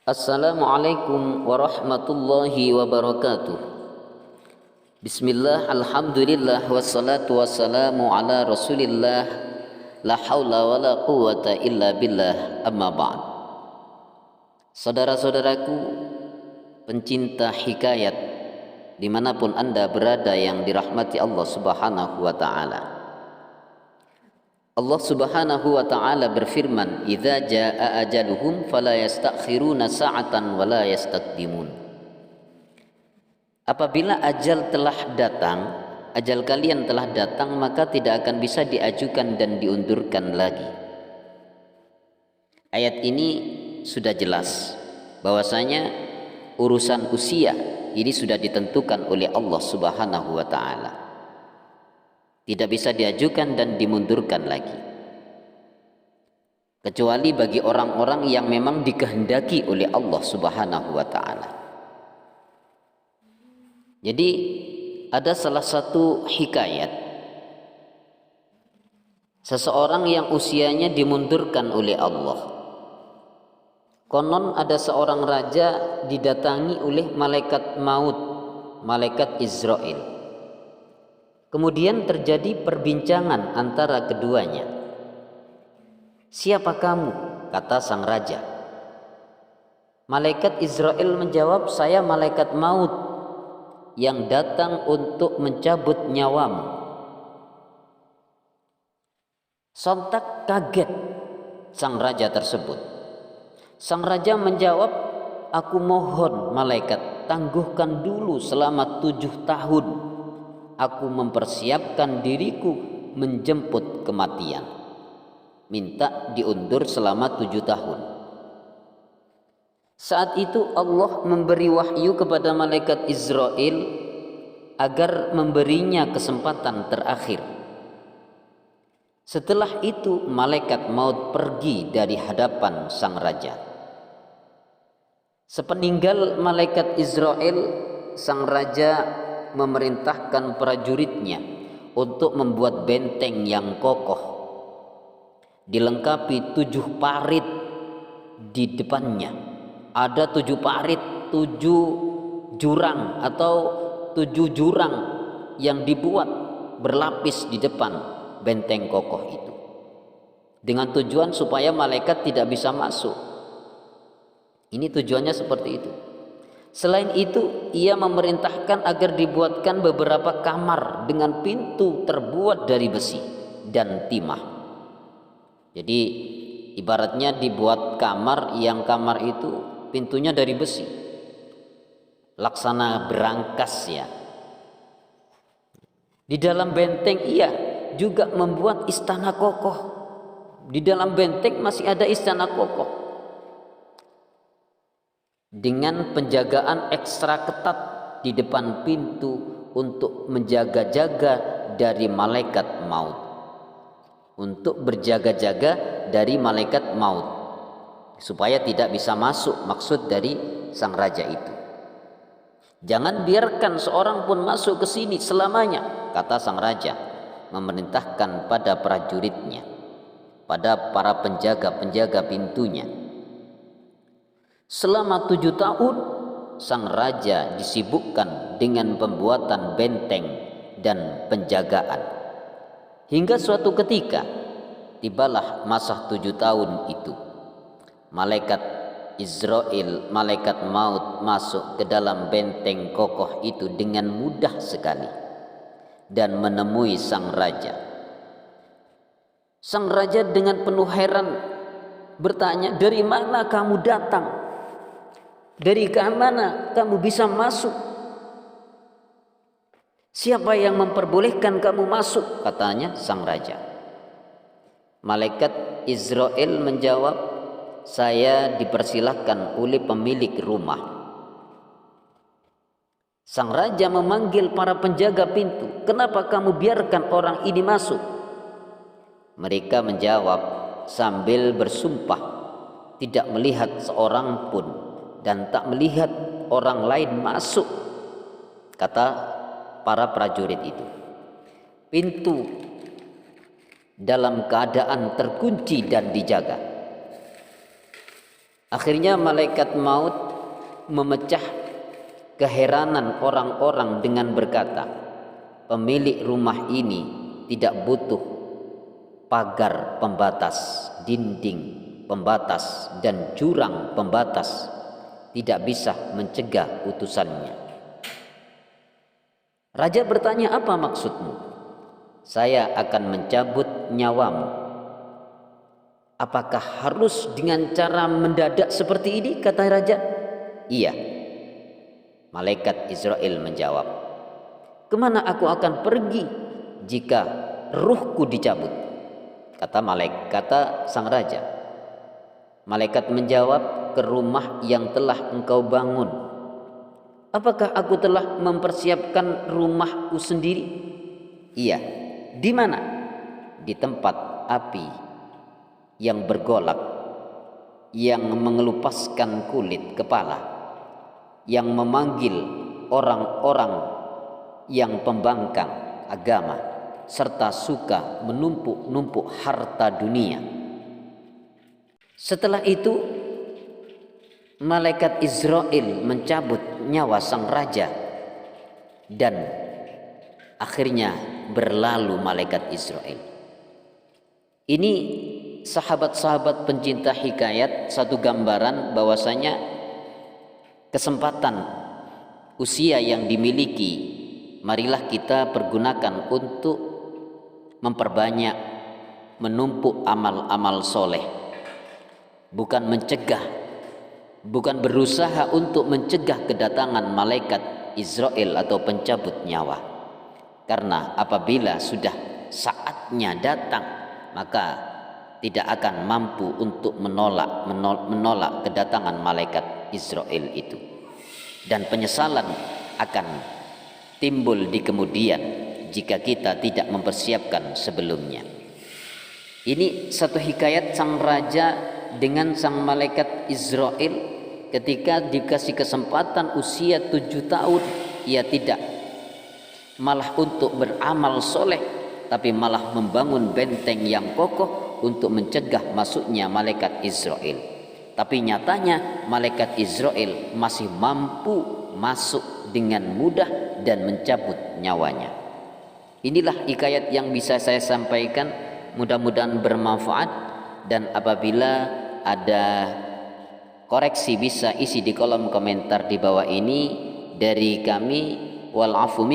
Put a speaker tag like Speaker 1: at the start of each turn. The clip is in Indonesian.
Speaker 1: Assalamualaikum warahmatullahi wabarakatuh. Bismillah, alhamdulillah, wassalatu wassalamu ala rasulillah. La hawla wa la quwata illa billah, amma ba'd. Saudara-saudaraku pencinta hikayat dimanapun anda berada yang dirahmati Allah subhanahu wa ta'ala, Allah subhanahu wa ta'ala berfirman, idza jaa ajaluhum fala yastakhiruna sa'atan wa la yastaqdimun. Apabila ajal telah datang, ajal kalian telah datang, maka tidak akan bisa diajukan dan diundurkan lagi. Ayat ini sudah jelas bahwasanya urusan usia ini sudah ditentukan oleh Allah subhanahu wa ta'ala, tidak bisa diajukan dan dimundurkan lagi, kecuali bagi orang-orang yang memang dikehendaki oleh Allah subhanahu wa ta'ala. Jadi ada salah satu hikayat seseorang yang usianya dimundurkan oleh Allah. Konon ada seorang raja didatangi oleh malaikat maut, malaikat Israel. Kemudian terjadi perbincangan antara keduanya. Siapa kamu? Kata sang raja. Malaikat Israel menjawab, saya malaikat maut yang datang untuk mencabut nyawamu. Sontak kaget sang raja tersebut. Sang raja menjawab, aku mohon malaikat, tangguhkan dulu selama 7 tahun. Aku mempersiapkan diriku menjemput kematian. Minta diundur selama 7 tahun. Saat itu Allah memberi wahyu kepada malaikat Israel agar memberinya kesempatan terakhir. Setelah itu malaikat maut pergi dari hadapan sang raja. Sepeninggal malaikat Israel, sang raja memerintahkan prajuritnya untuk membuat benteng yang kokoh, dilengkapi 7 parit di depannya. Ada 7 parit, 7 jurang atau 7 jurang yang dibuat berlapis di depan benteng kokoh itu, dengan tujuan supaya malaikat tidak bisa masuk. Ini tujuannya seperti itu. Selain itu, ia memerintahkan agar dibuatkan beberapa kamar dengan pintu terbuat dari besi dan timah. Jadi ibaratnya dibuat kamar yang kamar itu pintunya dari besi, laksana berangkas ya. Di dalam benteng ia juga membuat istana kokoh. Di dalam benteng masih ada istana kokoh dengan penjagaan ekstra ketat di depan pintu untuk menjaga-jaga dari malaikat maut, untuk berjaga-jaga dari malaikat maut supaya tidak bisa masuk. Maksud dari sang raja itu, jangan biarkan seorang pun masuk ke sini selamanya, kata sang raja, memerintahkan pada prajuritnya, pada para penjaga-penjaga pintunya. Selama 7 tahun sang raja disibukkan dengan pembuatan benteng dan penjagaan, hingga suatu ketika tibalah masa 7 tahun itu. Malaikat Israel, malaikat maut, masuk ke dalam benteng kokoh itu dengan mudah sekali dan menemui sang raja. Sang raja dengan penuh heran bertanya, dari mana kamu datang? Dari mana kamu bisa masuk? Siapa yang memperbolehkan kamu masuk? Katanya sang raja. Malaikat Israel menjawab, saya dipersilahkan oleh pemilik rumah. Sang raja memanggil para penjaga pintu, kenapa kamu biarkan orang ini masuk? Mereka menjawab sambil bersumpah tidak melihat seorang pun dan tak melihat orang lain masuk. Kata para prajurit itu, pintu dalam keadaan terkunci dan dijaga. Akhirnya malaikat maut memecah keheranan orang-orang dengan berkata, pemilik rumah ini tidak butuh pagar pembatas, dinding pembatas, dan jurang pembatas, tidak bisa mencegah utusannya. Raja bertanya, apa maksudmu? Saya akan mencabut nyawamu. Apakah harus dengan cara mendadak seperti ini? Kata raja. Iya. Malaikat Israel menjawab, kemana aku akan pergi jika ruhku dicabut? Kata sang raja. Malaikat menjawab, ke rumah yang telah engkau bangun. Apakah aku telah mempersiapkan rumahku sendiri? Iya. Di mana? Di tempat api yang bergolak, yang mengelupaskan kulit kepala, yang memanggil orang-orang yang pembangkang agama, serta suka menumpuk-numpuk harta dunia. Setelah itu, malaikat Israel mencabut nyawa sang raja, dan akhirnya berlalu malaikat Israel. Ini sahabat-sahabat pencinta hikayat, satu gambaran bahwasanya kesempatan usia yang dimiliki marilah kita pergunakan untuk memperbanyak, menumpuk amal-amal soleh, bukan mencegah, bukan berusaha untuk mencegah kedatangan malaikat Israel atau pencabut nyawa. Karena apabila sudah saatnya datang, maka tidak akan mampu untuk menolak kedatangan malaikat Israel itu, dan penyesalan akan timbul di kemudian jika kita tidak mempersiapkan sebelumnya. Ini satu hikayat sang raja dengan sang malaikat Israel. Ketika dikasih kesempatan usia 7 tahun, ia tidak malah untuk beramal soleh, tapi malah membangun benteng yang kokoh untuk mencegah masuknya malaikat Israel. Tapi nyatanya malaikat Israel masih mampu masuk dengan mudah dan mencabut nyawanya. Inilah hikayat yang bisa saya sampaikan, mudah-mudahan bermanfaat, dan apabila ada koreksi bisa isi di kolom komentar di bawah ini. Dari kami, wal afu